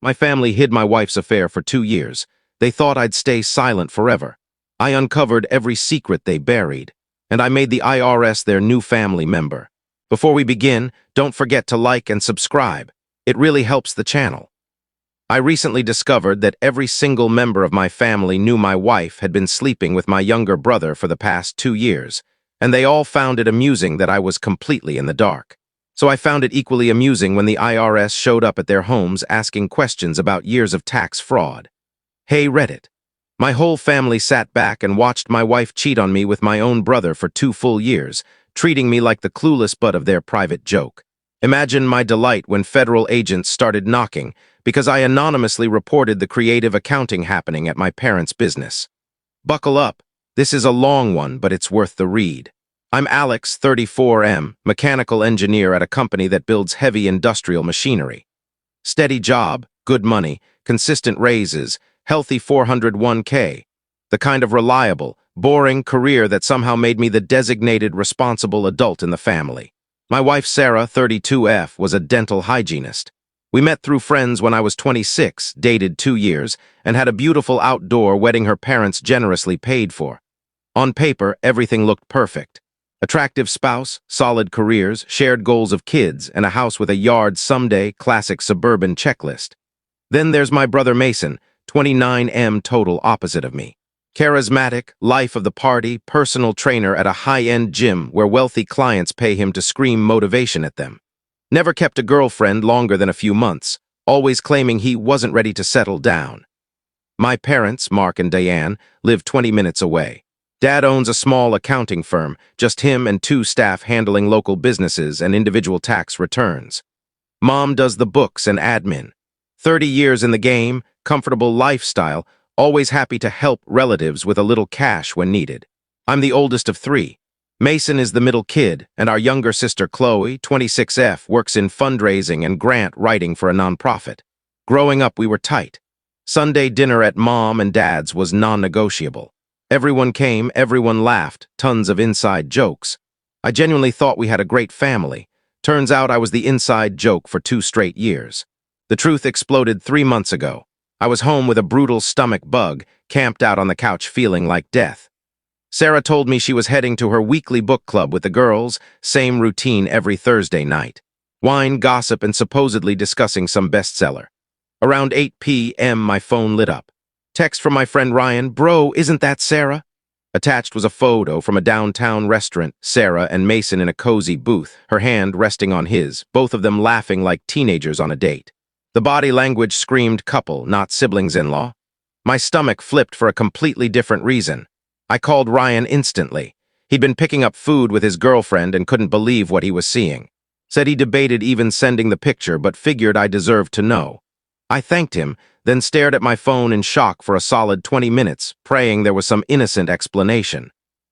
My family hid my wife's affair for 2 years. They thought I'd stay silent forever. I uncovered every secret they buried, and I made the IRS their new family member. Before we begin, don't forget to like and subscribe. It really helps the channel. I recently discovered that every single member of my family knew my wife had been sleeping with my younger brother for the past 2 years, and they all found it amusing that I was completely in the dark. So I found it equally amusing when the IRS showed up at their homes asking questions about years of tax fraud. Hey Reddit. My whole family sat back and watched my wife cheat on me with my own brother for 2 full years, treating me like the clueless butt of their private joke. Imagine my delight when federal agents started knocking because I anonymously reported the creative accounting happening at my parents' business. Buckle up. This is a long one, but it's worth the read. I'm Alex, 34M, mechanical engineer at a company that builds heavy industrial machinery. Steady job, good money, consistent raises, healthy 401k. The kind of reliable, boring career that somehow made me the designated responsible adult in the family. My wife Sarah, 32F, was a dental hygienist. We met through friends when I was 26, dated 2 years, and had a beautiful outdoor wedding her parents generously paid for. On paper, everything looked perfect. Attractive spouse, solid careers, shared goals of kids, and a house with a yard someday, classic suburban checklist. Then there's my brother Mason, 29M, total opposite of me. Charismatic, life of the party, personal trainer at a high-end gym where wealthy clients pay him to scream motivation at them. Never kept a girlfriend longer than a few months, always claiming he wasn't ready to settle down. My parents, Mark and Diane, live 20 minutes away. Dad owns a small accounting firm, just him and 2 staff handling local businesses and individual tax returns. Mom does the books and admin. 30 years in the game, comfortable lifestyle, always happy to help relatives with a little cash when needed. I'm the oldest of 3. Mason is the middle kid, and our younger sister Chloe, 26F, works in fundraising and grant writing for a nonprofit. Growing up, we were tight. Sunday dinner at Mom and Dad's was non-negotiable. Everyone came, everyone laughed, tons of inside jokes. I genuinely thought we had a great family. Turns out I was the inside joke for 2 straight years. The truth exploded 3 months ago. I was home with a brutal stomach bug, camped out on the couch feeling like death. Sarah told me she was heading to her weekly book club with the girls, same routine every Thursday night. Wine, gossip, and supposedly discussing some bestseller. Around 8 p.m. my phone lit up. Text from my friend Ryan, "Bro, isn't that Sarah?" Attached was a photo from a downtown restaurant, Sarah and Mason in a cozy booth, her hand resting on his, both of them laughing like teenagers on a date. The body language screamed couple, not siblings-in-law. My stomach flipped for a completely different reason. I called Ryan instantly. He'd been picking up food with his girlfriend and couldn't believe what he was seeing. Said he debated even sending the picture but figured I deserved to know. I thanked him, then stared at my phone in shock for a solid 20 minutes, praying there was some innocent explanation.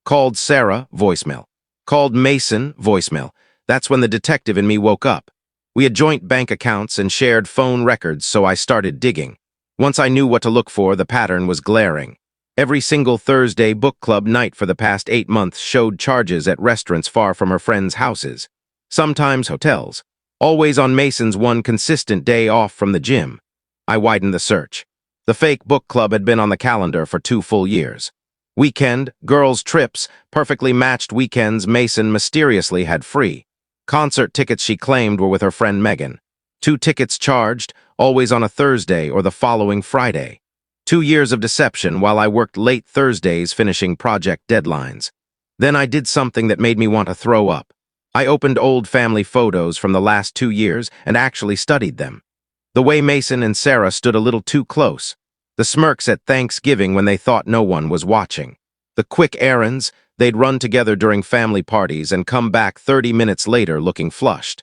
Called Sarah, voicemail. Called Mason, voicemail. That's when the detective in me woke up. We had joint bank accounts and shared phone records, so I started digging. Once I knew what to look for, the pattern was glaring. Every single Thursday book club night for the past 8 months showed charges at restaurants far from her friends' houses. Sometimes hotels. Always on Mason's one consistent day off from the gym. I widened the search. The fake book club had been on the calendar for 2 full years. Weekend, girls' trips, perfectly matched weekends Mason mysteriously had free. Concert tickets she claimed were with her friend Megan. 2 tickets charged, always on a Thursday or the following Friday. 2 years of deception while I worked late Thursdays finishing project deadlines. Then I did something that made me want to throw up. I opened old family photos from the last 2 years and actually studied them. The way Mason and Sarah stood a little too close. The smirks at Thanksgiving when they thought no one was watching. The quick errands, they'd run together during family parties and come back 30 minutes later looking flushed.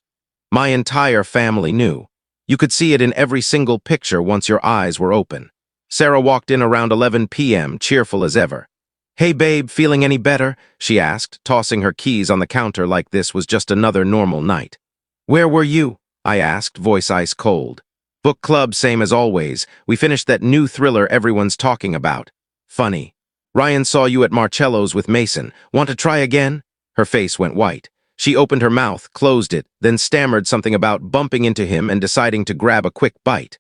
My entire family knew. You could see it in every single picture once your eyes were open. Sarah walked in around 11 p.m., cheerful as ever. "Hey babe, feeling any better?" she asked, tossing her keys on the counter like this was just another normal night. "Where were you?" I asked, voice ice cold. "Book club, same as always. We finished that new thriller everyone's talking about." "Funny. Ryan saw you at Marcello's with Mason. Want to try again?" Her face went white. She opened her mouth, closed it, then stammered something about bumping into him and deciding to grab a quick bite.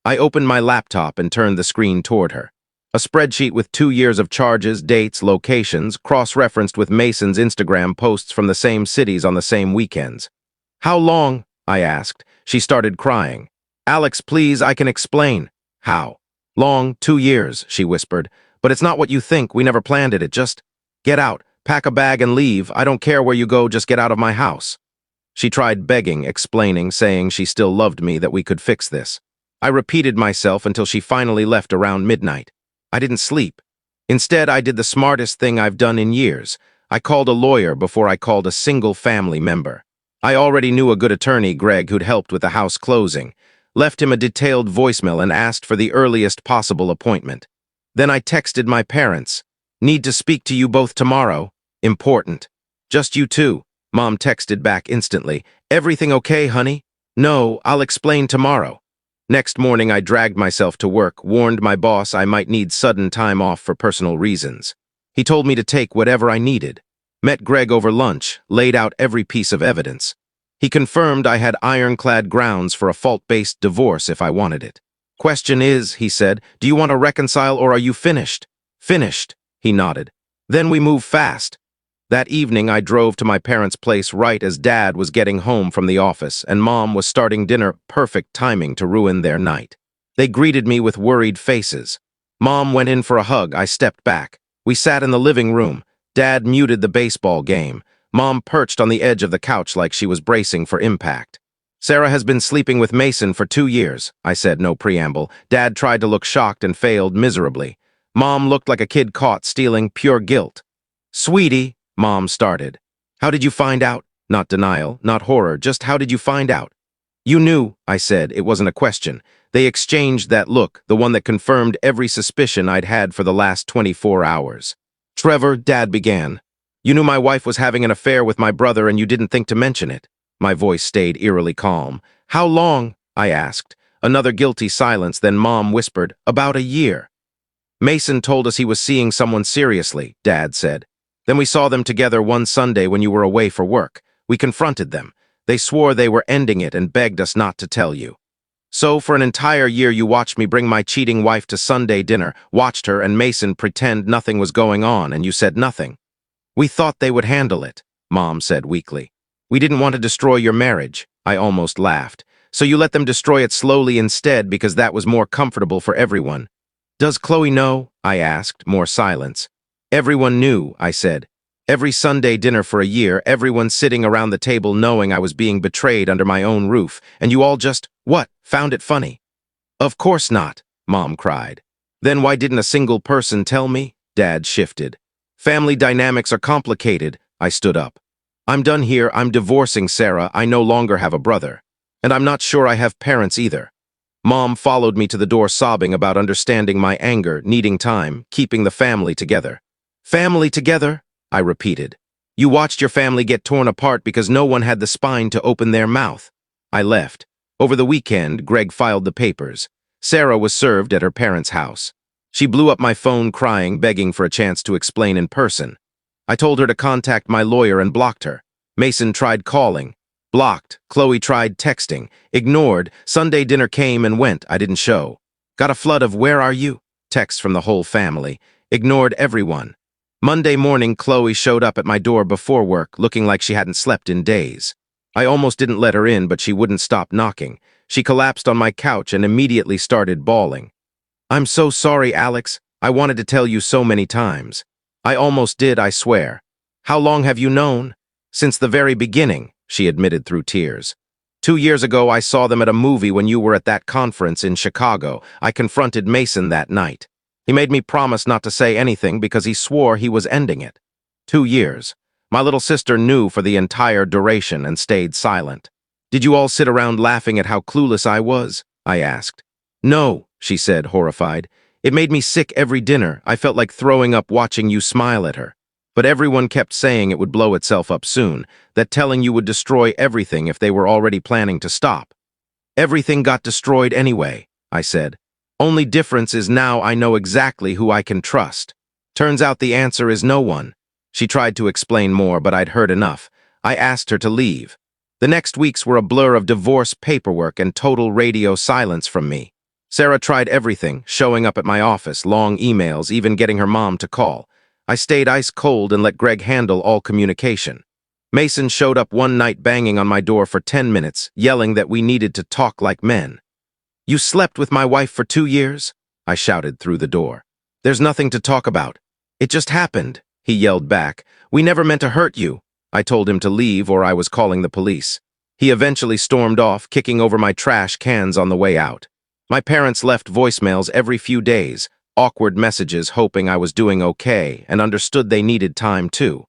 I opened my laptop and turned the screen toward her. A spreadsheet with 2 years of charges, dates, locations, cross-referenced with Mason's Instagram posts from the same cities on the same weekends. "How long?" I asked. She started crying. "Alex, please, I can explain." "How?" "Long, 2 years," she whispered. "But it's not what you think. We never planned it. It just... Get out. Pack a bag and leave. I don't care where you go. Just get out of my house." She tried begging, explaining, saying she still loved me, that we could fix this. I repeated myself until she finally left around midnight. I didn't sleep. Instead, I did the smartest thing I've done in years. I called a lawyer before I called a single family member. I already knew a good attorney, Greg, who'd helped with the house closing. Left him a detailed voicemail and asked for the earliest possible appointment. Then I texted my parents. "Need to speak to you both tomorrow. Important." "Just you two," Mom texted back instantly. "Everything okay, honey?" "No, I'll explain tomorrow." Next morning, I dragged myself to work, warned my boss I might need sudden time off for personal reasons. He told me to take whatever I needed. Met Greg over lunch, laid out every piece of evidence. He confirmed I had ironclad grounds for a fault-based divorce if I wanted it. "Question is," he said, "do you want to reconcile or are you finished?" "Finished," he nodded. "Then we move fast." That evening, I drove to my parents' place right as Dad was getting home from the office and Mom was starting dinner, perfect timing to ruin their night. They greeted me with worried faces. Mom went in for a hug. I stepped back. We sat in the living room. Dad muted the baseball game. Mom perched on the edge of the couch like she was bracing for impact. "Sarah has been sleeping with Mason for 2 years, I said, no preamble. Dad tried to look shocked and failed miserably. Mom looked like a kid caught stealing, pure guilt. "Sweetie," Mom started. "How did you find out?" Not denial, not horror, just how did you find out? "You knew," I said. It wasn't a question. They exchanged that look, the one that confirmed every suspicion I'd had for the last 24 hours. "Trevor," Dad began. "You knew my wife was having an affair with my brother and you didn't think to mention it." My voice stayed eerily calm. "How long?" I asked. Another guilty silence, then Mom whispered, "About a year." "Mason told us he was seeing someone seriously," Dad said. "Then we saw them together one Sunday when you were away for work. We confronted them. They swore they were ending it and begged us not to tell you. So for an entire year you watched me bring my cheating wife to Sunday dinner, watched her and Mason pretend nothing was going on, and you said nothing." "We thought they would handle it," Mom said weakly. "We didn't want to destroy your marriage." I almost laughed. "So you let them destroy it slowly instead because that was more comfortable for everyone." "Does Chloe know?" I asked, more silence. "Everyone knew," I said. "Every Sunday dinner for a year, everyone sitting around the table knowing I was being betrayed under my own roof, and you all just, what, found it funny?" "Of course not," Mom cried. "Then why didn't a single person tell me?" Dad shifted. "Family dynamics are complicated." I stood up. "I'm done here. I'm divorcing Sarah. I no longer have a brother. And I'm not sure I have parents either." Mom followed me to the door sobbing about understanding my anger, needing time, keeping the family together. "Family together?" I repeated. "You watched your family get torn apart because no one had the spine to open their mouth." I left. Over the weekend, Greg filed the papers. Sarah was served at her parents' house. She blew up my phone crying, begging for a chance to explain in person. I told her to contact my lawyer and blocked her. Mason tried calling. Blocked. Chloe tried texting. Ignored. Sunday dinner came and went. I didn't show. Got a flood of "where are you?" texts from the whole family. Ignored everyone. Monday morning, Chloe showed up at my door before work, looking like she hadn't slept in days. I almost didn't let her in, but she wouldn't stop knocking. She collapsed on my couch and immediately started bawling. "I'm so sorry, Alex. I wanted to tell you so many times." "I almost did, I swear." "How long have you known?" "Since the very beginning," she admitted through tears. 2 years ago, I saw them at a movie when you were at that conference in Chicago. I confronted Mason that night. He made me promise not to say anything because he swore he was ending it. 2 years. My little sister knew for the entire duration and stayed silent. "Did you all sit around laughing at how clueless I was?" I asked. "No," she said, horrified. "It made me sick every dinner. I felt like throwing up watching you smile at her. But everyone kept saying it would blow itself up soon, that telling you would destroy everything if they were already planning to stop." "Everything got destroyed anyway," I said. "Only difference is now I know exactly who I can trust." Turns out the answer is no one. She tried to explain more, but I'd heard enough. I asked her to leave. The next weeks were a blur of divorce paperwork and total radio silence from me. Sarah tried everything, showing up at my office, long emails, even getting her mom to call. I stayed ice cold and let Greg handle all communication. Mason showed up one night banging on my door for 10 minutes, yelling that we needed to talk like men. "You slept with my wife for 2 years?" I shouted through the door. "There's nothing to talk about. It just happened," he yelled back. "We never meant to hurt you." I told him to leave or I was calling the police. He eventually stormed off, kicking over my trash cans on the way out. My parents left voicemails every few days, awkward messages hoping I was doing okay and understood they needed time too.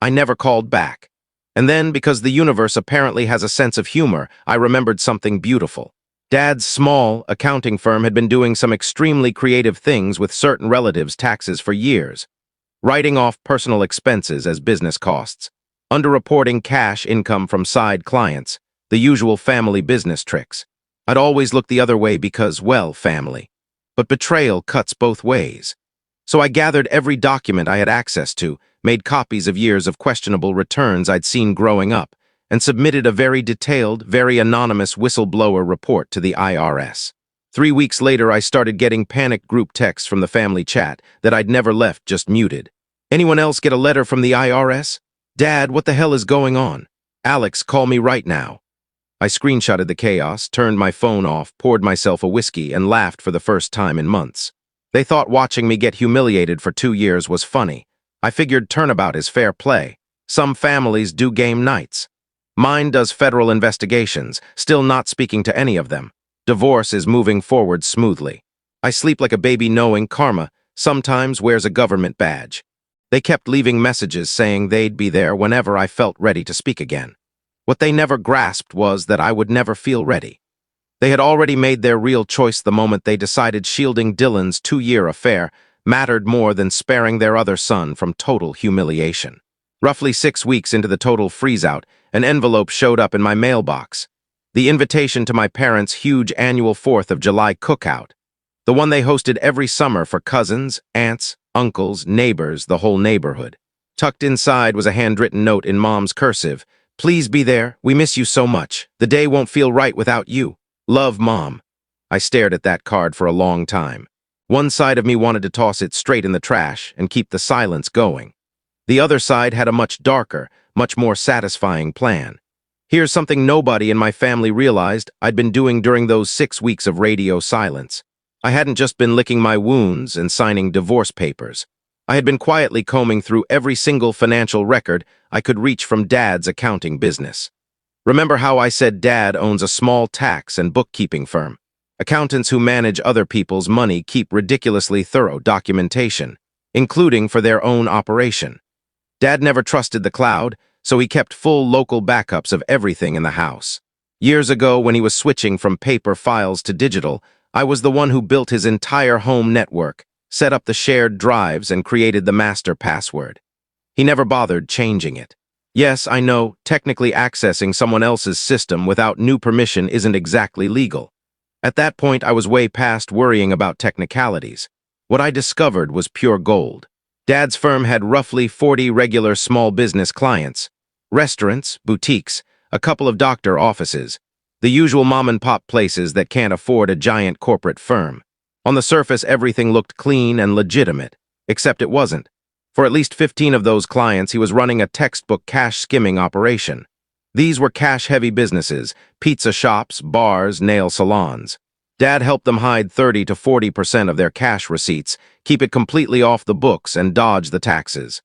I never called back. And then, because the universe apparently has a sense of humor, I remembered something beautiful. Dad's small accounting firm had been doing some extremely creative things with certain relatives' taxes for years. Writing off personal expenses as business costs, underreporting cash income from side clients, the usual family business tricks. I'd always look the other way because, well, family. But betrayal cuts both ways. So I gathered every document I had access to, made copies of years of questionable returns I'd seen growing up, and submitted a very detailed, very anonymous whistleblower report to the IRS. 3 weeks later, I started getting panicked group texts from the family chat that I'd never left just muted. "Anyone else get a letter from the IRS? Dad, what the hell is going on? Alex, call me right now." I screenshotted the chaos, turned my phone off, poured myself a whiskey, and laughed for the first time in months. They thought watching me get humiliated for 2 years was funny. I figured turnabout is fair play. Some families do game nights. Mine does federal investigations, still not speaking to any of them. Divorce is moving forward smoothly. I sleep like a baby knowing karma sometimes wears a government badge. They kept leaving messages saying they'd be there whenever I felt ready to speak again. What they never grasped was that I would never feel ready. They had already made their real choice the moment they decided shielding Dylan's 2-year affair mattered more than sparing their other son from total humiliation. Roughly 6 weeks into the total freeze-out, an envelope showed up in my mailbox. The invitation to my parents' huge annual 4th of July cookout. The one they hosted every summer for cousins, aunts, uncles, neighbors, the whole neighborhood. Tucked inside was a handwritten note in Mom's cursive. "Please be there. We miss you so much. The day won't feel right without you. Love, Mom." I stared at that card for a long time. One side of me wanted to toss it straight in the trash and keep the silence going. The other side had a much darker, much more satisfying plan. Here's something nobody in my family realized I'd been doing during those 6 weeks of radio silence. I hadn't just been licking my wounds and signing divorce papers. I had been quietly combing through every single financial record I could reach from Dad's accounting business. Remember how I said Dad owns a small tax and bookkeeping firm? Accountants who manage other people's money keep ridiculously thorough documentation, including for their own operation. Dad never trusted the cloud, so he kept full local backups of everything in the house. Years ago, when he was switching from paper files to digital, I was the one who built his entire home network, set up the shared drives, and created the master password. He never bothered changing it. Yes, I know, technically accessing someone else's system without new permission isn't exactly legal. At that point, I was way past worrying about technicalities. What I discovered was pure gold. Dad's firm had roughly 40 regular small business clients, restaurants, boutiques, a couple of doctor offices, the usual mom-and-pop places that can't afford a giant corporate firm. On the surface, everything looked clean and legitimate, except it wasn't. For at least 15 of those clients, he was running a textbook cash skimming operation. These were cash-heavy businesses, pizza shops, bars, nail salons. Dad helped them hide 30 to 40% of their cash receipts, keep it completely off the books, and dodge the taxes.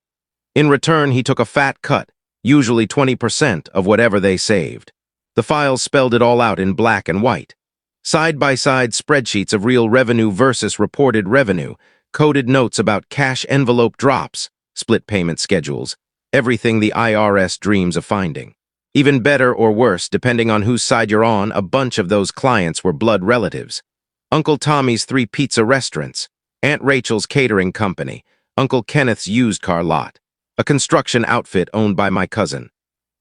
In return, he took a fat cut, usually 20% of whatever they saved. The files spelled it all out in black and white. Side-by-side spreadsheets of real revenue versus reported revenue, coded notes about cash envelope drops, split payment schedules, everything the IRS dreams of finding. Even better or worse, depending on whose side you're on, a bunch of those clients were blood relatives. Uncle Tommy's 3 pizza restaurants, Aunt Rachel's catering company, Uncle Kenneth's used car lot, a construction outfit owned by my cousin.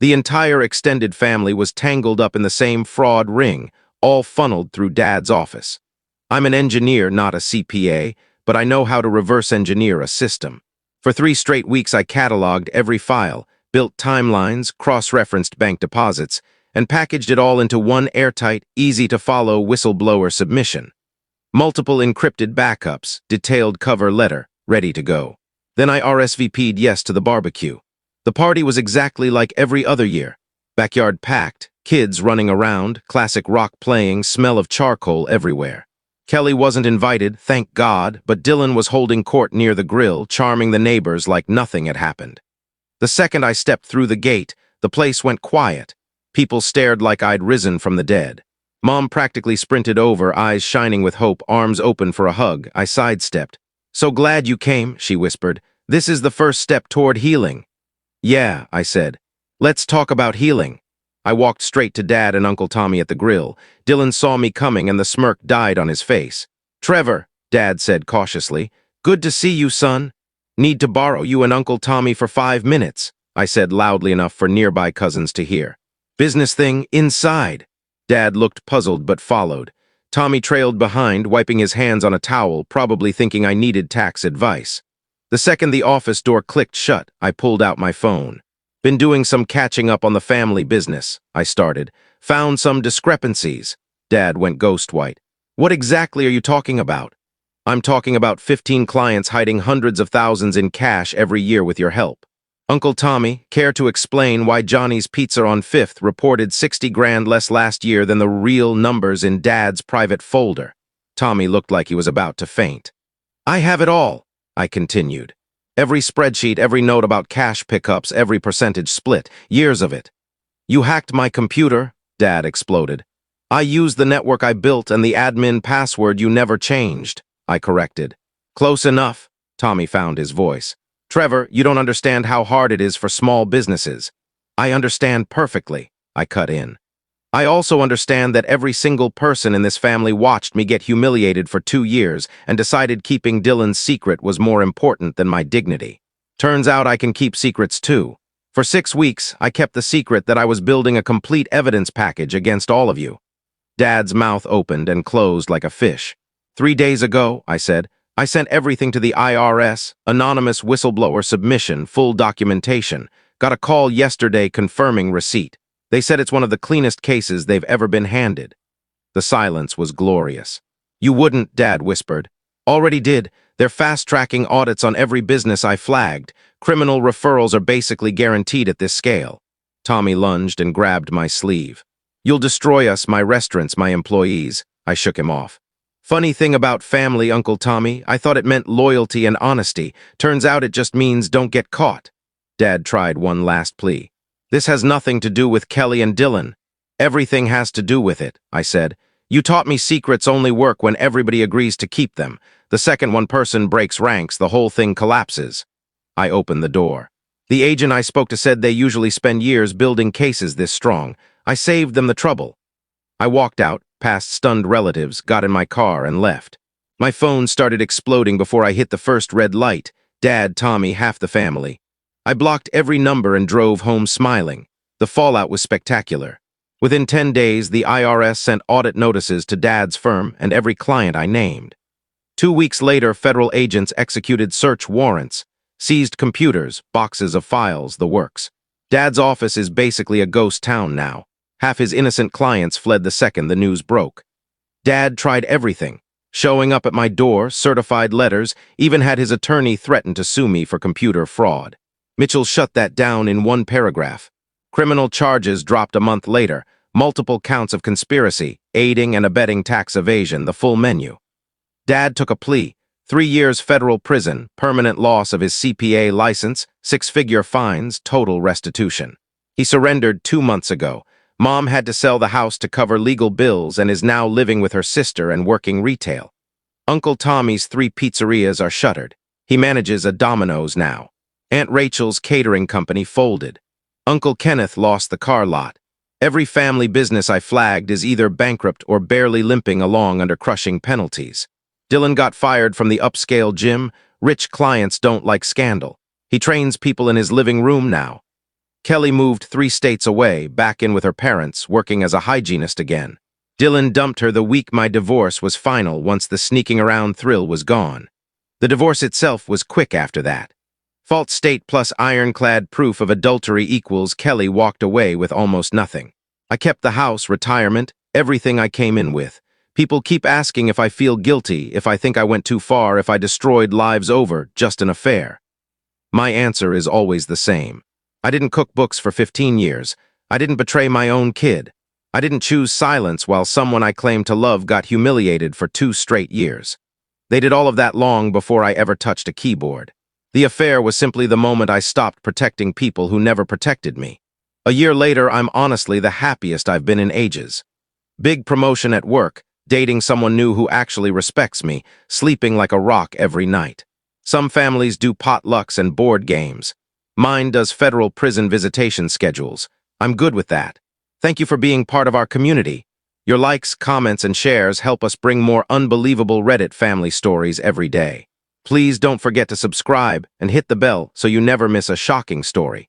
The entire extended family was tangled up in the same fraud ring, all funneled through Dad's office. I'm an engineer, not a CPA, but I know how to reverse engineer a system. For 3 straight weeks, I cataloged every file, built timelines, cross-referenced bank deposits, and packaged it all into one airtight, easy-to-follow whistleblower submission. Multiple encrypted backups, detailed cover letter, ready to go. Then I RSVP'd yes to the barbecue. The party was exactly like every other year. Backyard packed, kids running around, classic rock playing, smell of charcoal everywhere. Kelly wasn't invited, thank God, but Dylan was holding court near the grill, charming the neighbors like nothing had happened. The second I stepped through the gate, the place went quiet. People stared like I'd risen from the dead. Mom practically sprinted over, eyes shining with hope, arms open for a hug. I sidestepped. "So glad you came," she whispered. "This is the first step toward healing." "Yeah," I said. "Let's talk about healing." I walked straight to Dad and Uncle Tommy at the grill. Dylan saw me coming and the smirk died on his face. "Trevor," Dad said cautiously, "good to see you, son. Need to borrow you and Uncle Tommy for 5 minutes," I said loudly enough for nearby cousins to hear. "Business thing, inside." Dad looked puzzled but followed. Tommy trailed behind, wiping his hands on a towel, probably thinking I needed tax advice. The second the office door clicked shut, I pulled out my phone. "Been doing some catching up on the family business," I started. "Found some discrepancies." Dad went ghost white. "What exactly are you talking about?" "I'm talking about 15 clients hiding hundreds of thousands in cash every year with your help." "Uncle Tommy, care to explain why Johnny's Pizza on 5th reported 60 grand less last year than the real numbers in Dad's private folder?" Tommy looked like he was about to faint. "I have it all," I continued. "Every spreadsheet, every note about cash pickups, every percentage split, years of it." "You hacked my computer," Dad exploded. "I used the network I built and the admin password you never changed," I corrected. "Close enough," Tommy found his voice. "Trevor, you don't understand how hard it is for small businesses." "I understand perfectly," I cut in. "I also understand that every single person in this family watched me get humiliated for 2 years and decided keeping Dylan's secret was more important than my dignity. Turns out I can keep secrets too. For 6 weeks, I kept the secret that I was building a complete evidence package against all of you." Dad's mouth opened and closed like a fish. "3 days ago," I said, "I sent everything to the IRS, anonymous whistleblower submission, full documentation. Got a call yesterday confirming receipt. They said it's one of the cleanest cases they've ever been handed." The silence was glorious. "You wouldn't," Dad whispered. "Already did. They're fast-tracking audits on every business I flagged. Criminal referrals are basically guaranteed at this scale." Tommy lunged and grabbed my sleeve. "You'll destroy us, my restaurants, my employees." I shook him off. "Funny thing about family, Uncle Tommy, I thought it meant loyalty and honesty. Turns out it just means don't get caught." Dad tried one last plea. "This has nothing to do with Kelly and Dylan." "Everything has to do with it," I said. "You taught me secrets only work when everybody agrees to keep them. The second one person breaks ranks, the whole thing collapses." I opened the door. "The agent I spoke to said they usually spend years building cases this strong. I saved them the trouble." I walked out, past stunned relatives, got in my car, and left. My phone started exploding before I hit the first red light. Dad, Tommy, half the family. I blocked every number and drove home smiling. The fallout was spectacular. Within 10 days, the IRS sent audit notices to Dad's firm and every client I named. 2 weeks later, federal agents executed search warrants, seized computers, boxes of files, the works. Dad's office is basically a ghost town now. Half his innocent clients fled the second the news broke. Dad tried everything, showing up at my door, certified letters, even had his attorney threaten to sue me for computer fraud. Mitchell shut that down in one paragraph. Criminal charges dropped a month later, multiple counts of conspiracy, aiding and abetting tax evasion, the full menu. Dad took a plea, 3 years federal prison, permanent loss of his CPA license, 6-figure fines, total restitution. He surrendered 2 months ago. Mom had to sell the house to cover legal bills and is now living with her sister and working retail. Uncle Tommy's 3 pizzerias are shuttered. He manages a Domino's now. Aunt Rachel's catering company folded. Uncle Kenneth lost the car lot. Every family business I flagged is either bankrupt or barely limping along under crushing penalties. Dylan got fired from the upscale gym. Rich clients don't like scandal. He trains people in his living room now. Kelly moved 3 states away, back in with her parents, working as a hygienist again. Dylan dumped her the week my divorce was final once the sneaking around thrill was gone. The divorce itself was quick after that. Fault state plus ironclad proof of adultery equals Kelly walked away with almost nothing. I kept the house, retirement, everything I came in with. People keep asking if I feel guilty, if I think I went too far, if I destroyed lives over just an affair. My answer is always the same. I didn't cook books for 15 years. I didn't betray my own kid. I didn't choose silence while someone I claimed to love got humiliated for 2 straight years. They did all of that long before I ever touched a keyboard. The affair was simply the moment I stopped protecting people who never protected me. A year later, I'm honestly the happiest I've been in ages. Big promotion at work, dating someone new who actually respects me, sleeping like a rock every night. Some families do potlucks and board games. Mine does federal prison visitation schedules. I'm good with that. Thank you for being part of our community. Your likes, comments, and shares help us bring more unbelievable Reddit family stories every day. Please don't forget to subscribe and hit the bell so you never miss a shocking story.